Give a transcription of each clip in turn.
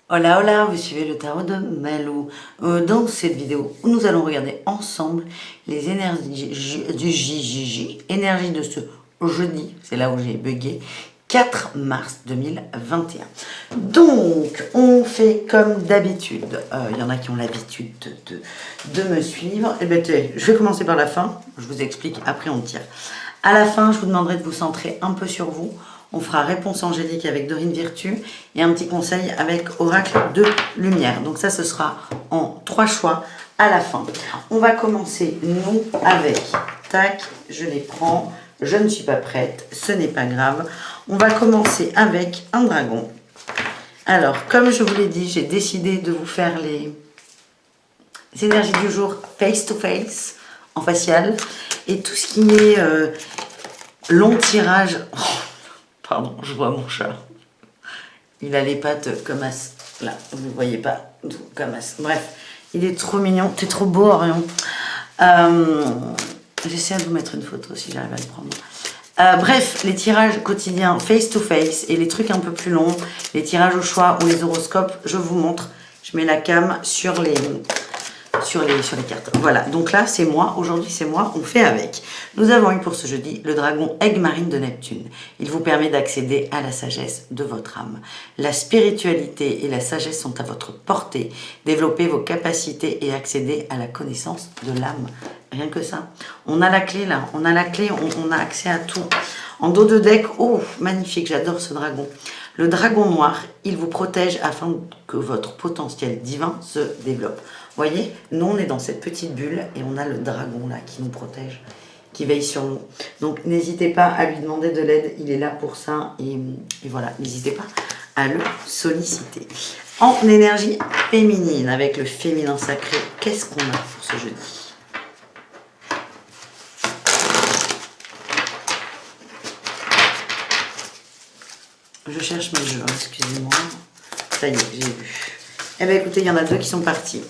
Hola, hola, vous suivez le tarot de Malou. Dans cette vidéo, nous allons regarder ensemble les énergies du JJJ, énergie de ce jeudi, c'est là où j'ai bugué, 4 mars 2021. Donc, on fait comme d'habitude. Il y en a qui ont l'habitude de me suivre. Eh bien, je vais commencer par la fin, je vous explique, après on tire. À la fin, je vous demanderai de vous centrer un peu sur vous. On fera réponse angélique avec Dorine Virtue et un petit conseil avec Oracle de Lumière. Donc ça, ce sera en 3 choix à la fin. On va commencer, nous, avec, tac, je les prends, je ne suis pas prête, ce n'est pas grave. On va commencer avec un dragon. Alors, comme je vous l'ai dit, j'ai décidé de vous faire les énergies du jour face to face, en facial, et tout ce qui est long tirage... Oh, pardon, je vois mon chat. Il a les pattes comme as. Là, vous ne voyez pas. Comme as. Bref, il est trop mignon. T'es trop beau, Orion. J'essaie de vous mettre une photo si j'arrive à le prendre. Bref, les tirages quotidiens face to face et les trucs un peu plus longs, les tirages au choix ou les horoscopes, je vous montre. Je mets la cam sur les cartes. Voilà, donc là, c'est moi. Aujourd'hui, c'est moi. On fait avec. Nous avons eu pour ce jeudi le dragon Aigle Marine de Neptune. Il vous permet d'accéder à la sagesse de votre âme. La spiritualité et la sagesse sont à votre portée. Développez vos capacités et accédez à la connaissance de l'âme. Rien que ça. On a la clé là. On a la clé. On a accès à tout. En dos de deck, oh, magnifique. J'adore ce dragon. Le dragon noir, il vous protège afin que votre potentiel divin se développe. Vous voyez, nous on est dans cette petite bulle et on a le dragon là qui nous protège, qui veille sur nous. Donc n'hésitez pas à lui demander de l'aide, il est là pour ça et voilà, n'hésitez pas à le solliciter. En énergie féminine, avec le féminin sacré, qu'est-ce qu'on a pour ce jeudi ? Je cherche mes jeux, excusez-moi. Ça y est, j'ai vu. Eh bien écoutez, il y en a deux qui sont partis.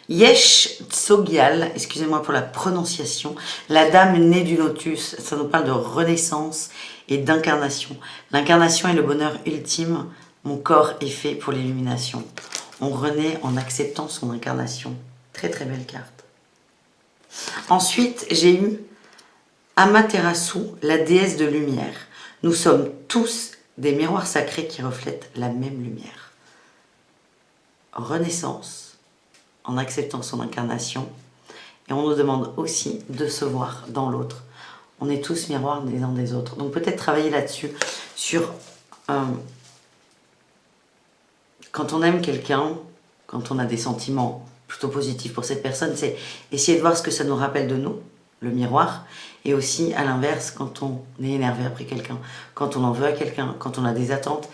Yesh Tsogyal, excusez-moi pour la prononciation, la dame née du lotus, ça nous parle de renaissance et d'incarnation. L'incarnation est le bonheur ultime, mon corps est fait pour l'illumination. On renaît en acceptant son incarnation. Très très belle carte. Ensuite, j'ai eu Amaterasu, la déesse de lumière. Nous sommes tous des miroirs sacrés qui reflètent la même lumière. Renaissance en acceptant son incarnation. Et on nous demande aussi de se voir dans l'autre. On est tous miroirs des uns des autres. Donc peut-être travailler là-dessus, sur quand on aime quelqu'un, quand on a des sentiments plutôt positifs pour cette personne, c'est essayer de voir ce que ça nous rappelle de nous, le miroir, et aussi à l'inverse, quand on est énervé après quelqu'un, quand on en veut à quelqu'un, quand on a des attentes,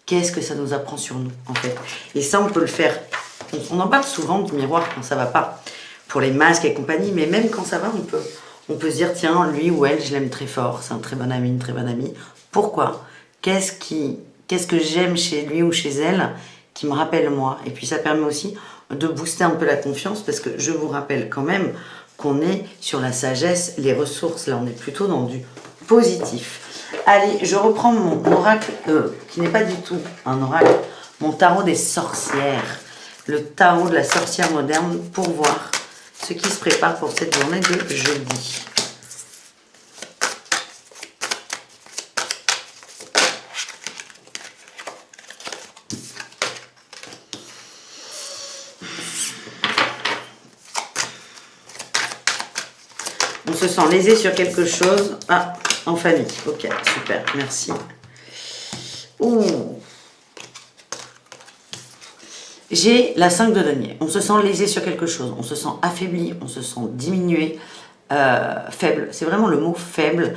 qu'est-ce que ça nous apprend sur nous en fait. Et ça on peut le faire. On en parle souvent du miroir quand ça va pas, pour les masques et compagnie, mais même quand ça va, on peut se dire, tiens, lui ou elle, je l'aime très fort, c'est un très bon ami, une très bonne amie. Pourquoi? Qu'est-ce que j'aime chez lui ou chez elle qui me rappelle moi? Et puis ça permet aussi de booster un peu la confiance, parce que je vous rappelle quand même qu'on est sur la sagesse, les ressources, là on est plutôt dans du positif. Allez, je reprends mon oracle, qui n'est pas du tout un oracle, mon tarot des sorcières. Le tarot de la sorcière moderne pour voir ce qui se prépare pour cette journée de jeudi. On se sent lésé sur quelque chose. Ah, en famille. Ok, super, merci. Ouh. J'ai la 5 de denier. On se sent lésé sur quelque chose, on se sent affaibli, on se sent diminué, faible. C'est vraiment le mot faible.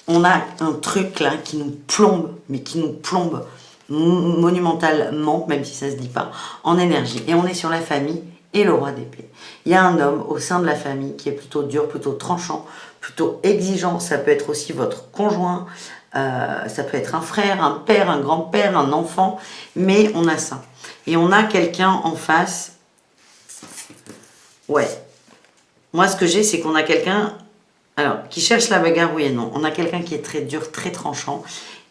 On a un truc là qui nous plombe, mais qui nous plombe monumentalement, même si ça ne se dit pas, en énergie. Et on est sur la famille et le roi d'épée. Il y a un homme au sein de la famille qui est plutôt dur, plutôt tranchant, plutôt exigeant. Ça peut être aussi votre conjoint, ça peut être un frère, un père, un grand-père, un enfant, mais on a ça. Et on a quelqu'un en face, ouais. Moi, ce que j'ai, c'est qu'on a quelqu'un, alors, qui cherche la bagarre, oui et non. On a quelqu'un qui est très dur, très tranchant,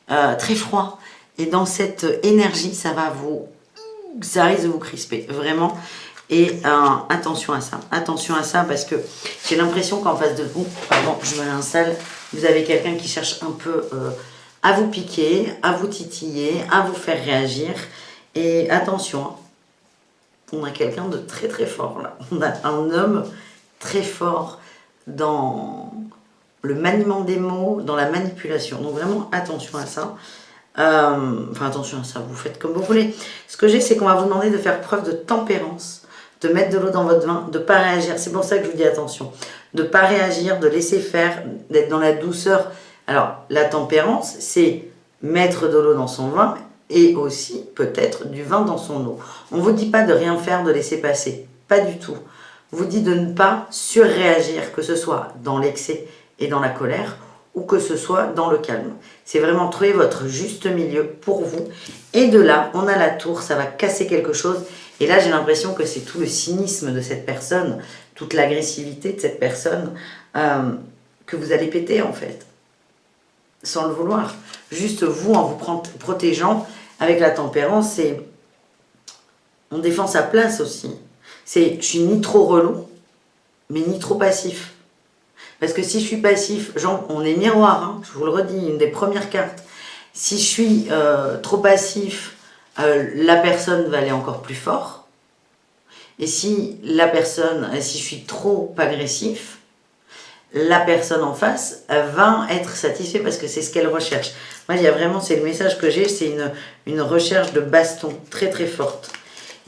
très froid. Et dans cette énergie, ça va vous ça risque de vous crisper, vraiment. Et attention à ça parce que j'ai l'impression qu'en face de vous, pardon, je me réinstalle, vous avez quelqu'un qui cherche un peu à vous piquer, à vous titiller, à vous faire réagir. Et attention, hein, on a quelqu'un de très très fort là. On a un homme très fort dans le maniement des mots, dans la manipulation. Donc vraiment attention à ça. Enfin attention à ça, vous faites comme vous voulez. Ce que j'ai, c'est qu'on va vous demander de faire preuve de tempérance, de mettre de l'eau dans votre vin, de ne pas réagir. C'est pour ça que je vous dis attention. De ne pas réagir, de laisser faire, d'être dans la douceur. Alors la tempérance, c'est mettre de l'eau dans son vin et aussi peut-être du vin dans son eau. On ne vous dit pas de rien faire, de laisser passer. Pas du tout. On vous dit de ne pas surréagir, que ce soit dans l'excès et dans la colère, ou que ce soit dans le calme. C'est vraiment trouver votre juste milieu pour vous. Et de là, on a la tour, ça va casser quelque chose. Et là, j'ai l'impression que c'est tout le cynisme de cette personne, toute l'agressivité de cette personne, que vous allez péter en fait, sans le vouloir. Juste vous, en vous protégeant avec la tempérance, c'est on défend sa place aussi. C'est je suis ni trop relou, mais ni trop passif. Parce que si je suis passif, genre, on est miroir, hein, je vous le redis, une des premières cartes. Si je suis trop passif, la personne va aller encore plus fort. Et si je suis trop agressif, la personne en face va être satisfaite parce que c'est ce qu'elle recherche. Moi, il y a vraiment, c'est le message que j'ai, c'est une recherche de baston très très forte.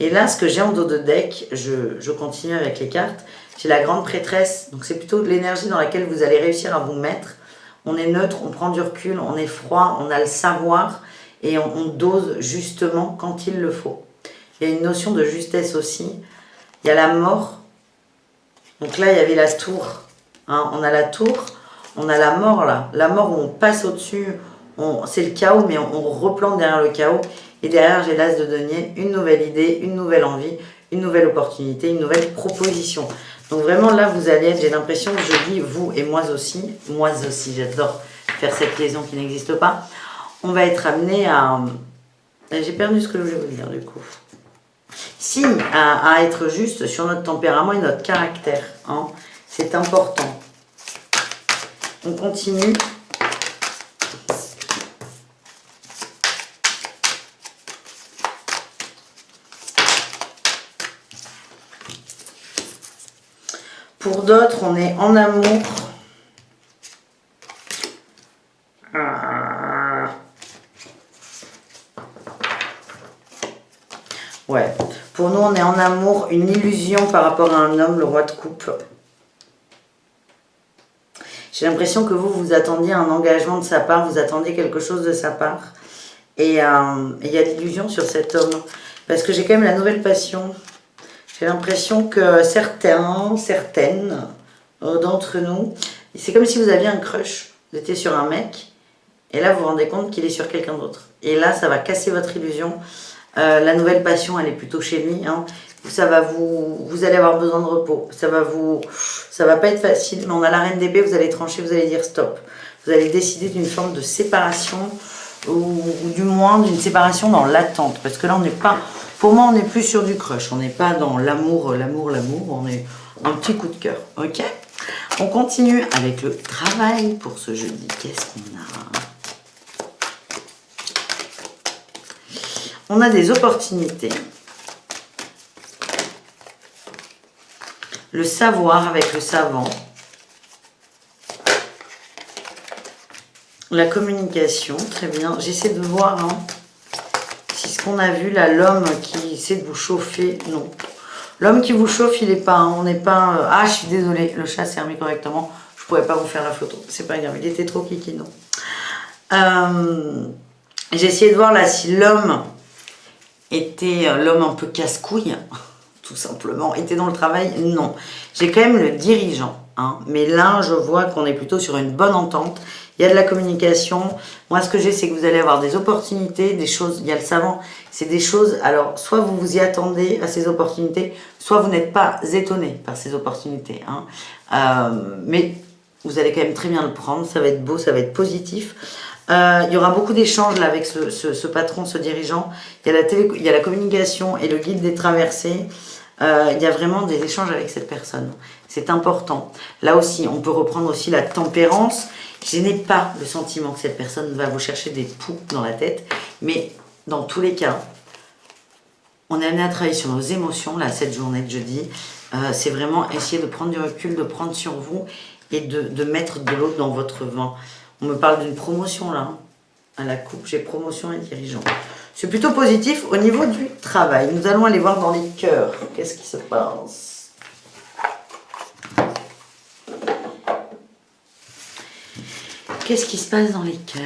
Et là, ce que j'ai en dos de deck, je continue avec les cartes. J'ai la grande prêtresse, donc c'est plutôt de l'énergie dans laquelle vous allez réussir à vous mettre. On est neutre, on prend du recul, on est froid, on a le savoir et on dose justement quand il le faut. Il y a une notion de justesse aussi. Il y a la mort. Donc là, il y avait la tour. Hein, on a la tour, on a la mort là. La mort où on passe au-dessus, c'est le chaos, mais on replante derrière le chaos. Et derrière, j'ai l'as de denier, une nouvelle idée, une nouvelle envie, une nouvelle opportunité, une nouvelle proposition. Donc vraiment là, vous allez être, j'ai l'impression que je dis vous et moi aussi, j'adore faire cette liaison qui n'existe pas. On va être amené à... J'ai perdu ce que je voulais vous dire du coup. Si, à être juste sur notre tempérament et notre caractère. Hein, c'est important. On continue. Pour d'autres, on est en amour. Ouais. Pour nous, on est en amour, une illusion par rapport à un homme, le roi de coupe. J'ai l'impression que vous attendiez un engagement de sa part, vous attendiez quelque chose de sa part. Et il y a l'illusion sur cet homme. Parce que j'ai quand même la nouvelle passion. J'ai l'impression que certaines d'entre nous, c'est comme si vous aviez un crush. Vous étiez sur un mec, et là vous vous rendez compte qu'il est sur quelqu'un d'autre. Et là, ça va casser votre illusion. La nouvelle passion, elle est plutôt chez lui. Hein. Vous allez avoir besoin de repos. Ça va pas être facile, mais on a la reine d'épée, vous allez trancher, vous allez dire stop. Vous allez décider d'une forme de séparation, ou du moins d'une séparation dans l'attente. Parce que là, on n'est pas... Pour moi, on n'est plus sur du crush. On n'est pas dans l'amour. On est un petit coup de cœur. Ok ? On continue avec le travail pour ce jeudi. Qu'est-ce qu'on a ? On a des opportunités. Le savoir avec le savant. La communication, très bien. J'essaie de voir si ce qu'on a vu là, l'homme qui essaie de vous chauffer, non. L'homme qui vous chauffe, il n'est pas, on n'est pas... Ah, je suis désolée, le chat s'est remis correctement. Je ne pourrais pas vous faire la photo. C'est pas grave, il était trop kikino. J'ai essayé de voir là si l'homme était l'homme un peu casse-couille, tout simplement, était dans le travail. Non. J'ai quand même le dirigeant. Hein, mais là, je vois qu'on est plutôt sur une bonne entente. Il y a de la communication. Moi, ce que j'ai, c'est que vous allez avoir des opportunités, des choses. Il y a le savant. C'est des choses. Alors, soit vous vous y attendez à ces opportunités, soit vous n'êtes pas étonné par ces opportunités. Hein. Mais vous allez quand même très bien le prendre. Ça va être beau, ça va être positif. Il y aura beaucoup d'échanges là avec ce patron, ce dirigeant. Il y a la communication et le guide des traversées. Il y a vraiment des échanges avec cette personne. C'est important. Là aussi, on peut reprendre aussi la tempérance. Je n'ai pas le sentiment que cette personne va vous chercher des poux dans la tête. Mais dans tous les cas, on est amené à travailler sur nos émotions, là, cette journée de jeudi. C'est vraiment essayer de prendre du recul, de prendre sur vous et de mettre de l'eau dans votre vin. On me parle d'une promotion, là, hein. À la coupe, j'ai promotion et dirigeant. C'est plutôt positif au niveau du travail. Nous allons aller voir dans les cœurs. Qu'est-ce qui se passe? Qu'est-ce qui se passe dans les cœurs?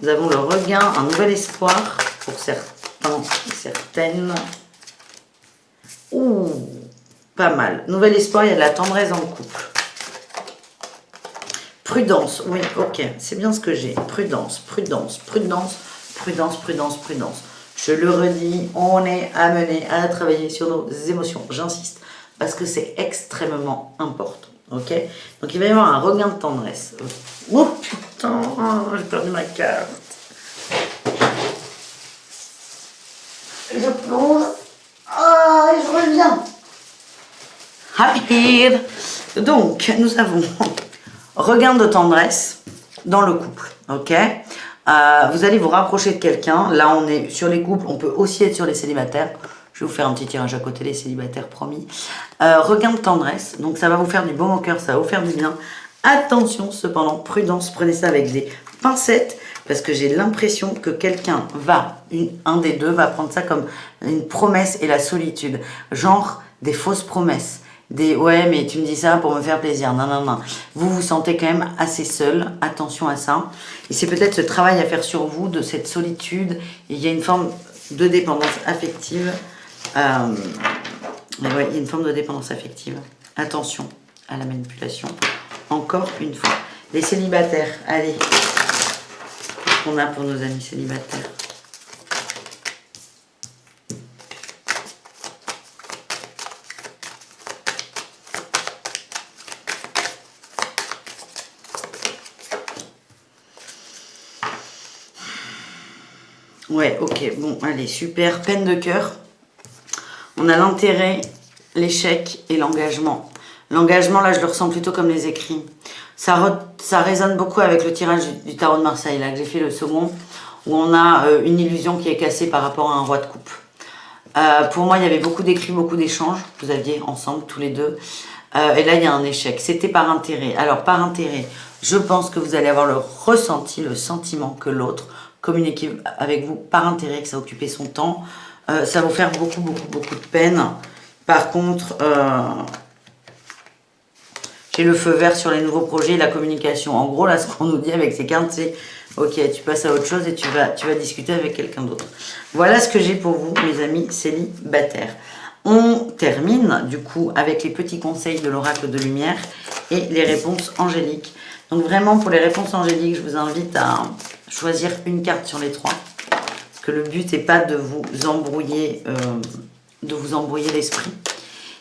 Nous avons le regain, un nouvel espoir pour certains et certaines. Ouh, pas mal. Nouvel espoir, il y a de la tendresse dans le couple. Prudence, oui, ok, c'est bien ce que j'ai. Prudence, prudence, prudence, prudence, prudence, prudence. Je le redis, on est amené à travailler sur nos émotions. J'insiste, parce que c'est extrêmement important, ok? Donc il va y avoir un regain de tendresse. Oh putain, j'ai perdu ma carte. Je plonge. Ah, et je reviens. Rapide. Donc, nous avons regain de tendresse dans le couple, ok? Vous allez vous rapprocher de quelqu'un. Là, on est sur les couples. On peut aussi être sur les célibataires. Je vais vous faire un petit tirage à côté, les célibataires, promis. Regain de tendresse. Donc, ça va vous faire du baume au cœur. Ça va vous faire du bien. Attention, cependant, prudence. Prenez ça avec des pincettes. Parce que j'ai l'impression que quelqu'un un des deux va prendre ça comme une promesse et la solitude. Genre des fausses promesses. Ouais, mais tu me dis ça pour me faire plaisir. Non, non, non. Vous vous sentez quand même assez seul. Attention à ça. Et c'est peut-être ce travail à faire sur vous, de cette solitude. Et il y a une forme de dépendance affective. Ouais, il y a une forme de dépendance affective. Attention à la manipulation. Encore une fois. Les célibataires, allez. Qu'est-ce qu'on a pour nos amis célibataires? Ouais, ok, bon, allez, super, peine de cœur. On a l'intérêt, l'échec et l'engagement. L'engagement, là, je le ressens plutôt comme les écrits. Ça résonne beaucoup avec le tirage du tarot de Marseille, là, que j'ai fait le second, où on a une illusion qui est cassée par rapport à un roi de coupe. Pour moi, il y avait beaucoup d'écrits, beaucoup d'échanges, vous aviez ensemble, tous les deux. Et là, il y a un échec. C'était par intérêt. Alors, par intérêt, je pense que vous allez avoir le ressenti, le sentiment que l'autre communiquer avec vous par intérêt, que ça occupait son temps. Ça va vous faire beaucoup, beaucoup, beaucoup de peine. Par contre, j'ai le feu vert sur les nouveaux projets et la communication. En gros, là, ce qu'on nous dit avec ces cartes, c'est ok, tu passes à autre chose et tu vas discuter avec quelqu'un d'autre. Voilà ce que j'ai pour vous, mes amis célibataires. On termine, du coup, avec les petits conseils de l'oracle de lumière et les réponses angéliques. Donc, vraiment, pour les réponses angéliques, je vous invite à choisir une carte sur les trois. Parce que le but n'est pas de vous embrouiller l'esprit.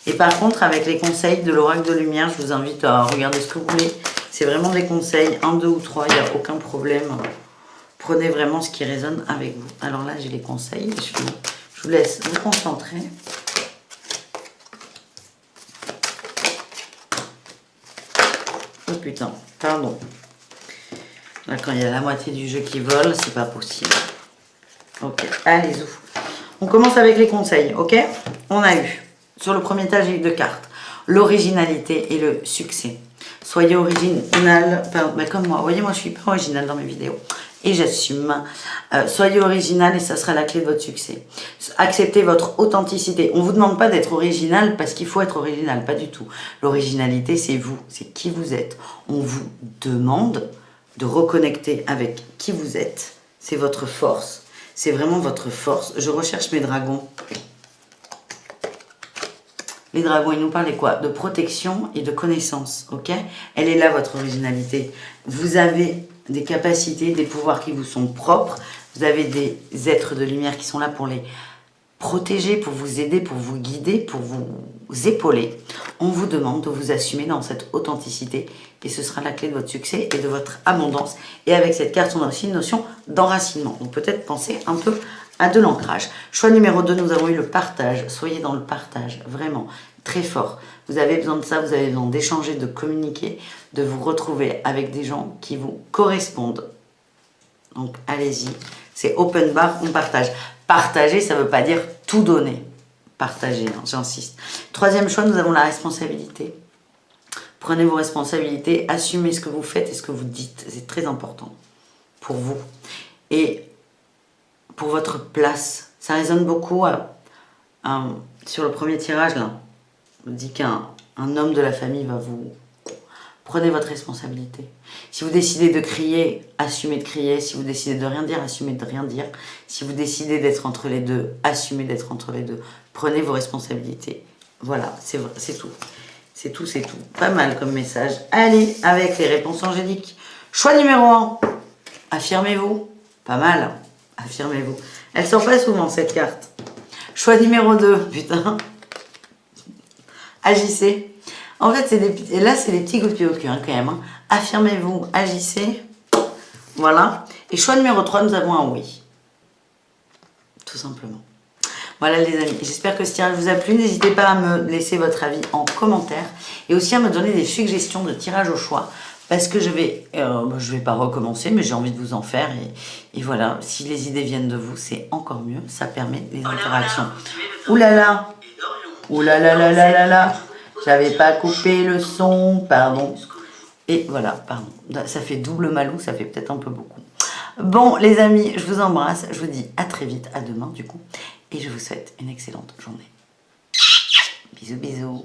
Et par contre, avec les conseils de l'oracle de lumière, je vous invite à regarder ce que vous voulez. C'est vraiment des conseils, 1, 2 ou 3, il n'y a aucun problème. Prenez vraiment ce qui résonne avec vous. Alors là, j'ai les conseils. Je vous laisse vous concentrer. Oh putain, pardon. Là, quand il y a la moitié du jeu qui vole, c'est pas possible. Ok, allez-y. On commence avec les conseils, ok? On a eu, sur le premier étage, j'ai eu 2 cartes. L'originalité et le succès. Soyez original, comme moi. Vous voyez, moi, je suis pas originale dans mes vidéos. Et j'assume. Soyez original et ça sera la clé de votre succès. Acceptez votre authenticité. On ne vous demande pas d'être original parce qu'il faut être original, pas du tout. L'originalité, c'est vous, c'est qui vous êtes. On vous demande de reconnecter avec qui vous êtes. C'est votre force. C'est vraiment votre force. Je recherche mes dragons. Les dragons, ils nous parlent de quoi? De protection et de connaissance, ok? Elle est là, votre originalité. Vous avez des capacités, des pouvoirs qui vous sont propres. Vous avez des êtres de lumière qui sont là pour les protéger, pour vous aider, pour vous guider, pour vous épauler, on vous demande de vous assumer dans cette authenticité et ce sera la clé de votre succès et de votre abondance. Et avec cette carte, on a aussi une notion d'enracinement. Donc peut-être penser un peu à de l'ancrage. Choix numéro 2, nous avons eu le partage. Soyez dans le partage, vraiment, très fort. Vous avez besoin de ça, vous avez besoin d'échanger, de communiquer, de vous retrouver avec des gens qui vous correspondent. Donc allez-y, c'est open bar, on partage. Partager, ça ne veut pas dire tout donner. Partager, hein, j'insiste. Troisième choix, nous avons la responsabilité. Prenez vos responsabilités, assumez ce que vous faites et ce que vous dites. C'est très important pour vous. Et pour votre place, ça résonne beaucoup sur le premier tirage, là. On dit qu'un homme de la famille va vous... Prenez votre responsabilité. Si vous décidez de crier, assumez de crier. Si vous décidez de rien dire, assumez de rien dire. Si vous décidez d'être entre les deux, assumez d'être entre les deux. Prenez vos responsabilités. Voilà, c'est tout. C'est tout, c'est tout. Pas mal comme message. Allez, avec les réponses angéliques. Choix numéro 1. Affirmez-vous. Pas mal. Affirmez-vous. Elle sort pas souvent, cette carte. Choix numéro 2. Putain. Agissez. En fait, c'est des petits coups de pied au cul, hein, quand même. Hein. Affirmez-vous, agissez. Voilà. Et choix numéro 3, nous avons un oui. Tout simplement. Voilà les amis, j'espère que ce tirage vous a plu. N'hésitez pas à me laisser votre avis en commentaire. Et aussi à me donner des suggestions de tirage au choix. Parce que je vais pas recommencer, mais j'ai envie de vous en faire. Et voilà, si les idées viennent de vous, c'est encore mieux. Ça permet des interactions. Ouh là là. Ouh là là là là là là. J'avais pas coupé le son, pardon. Et voilà, pardon. Ça fait double malou, ça fait peut-être un peu beaucoup. Bon, les amis, je vous embrasse. Je vous dis à très vite, à demain du coup. Et je vous souhaite une excellente journée. Bisous, bisous.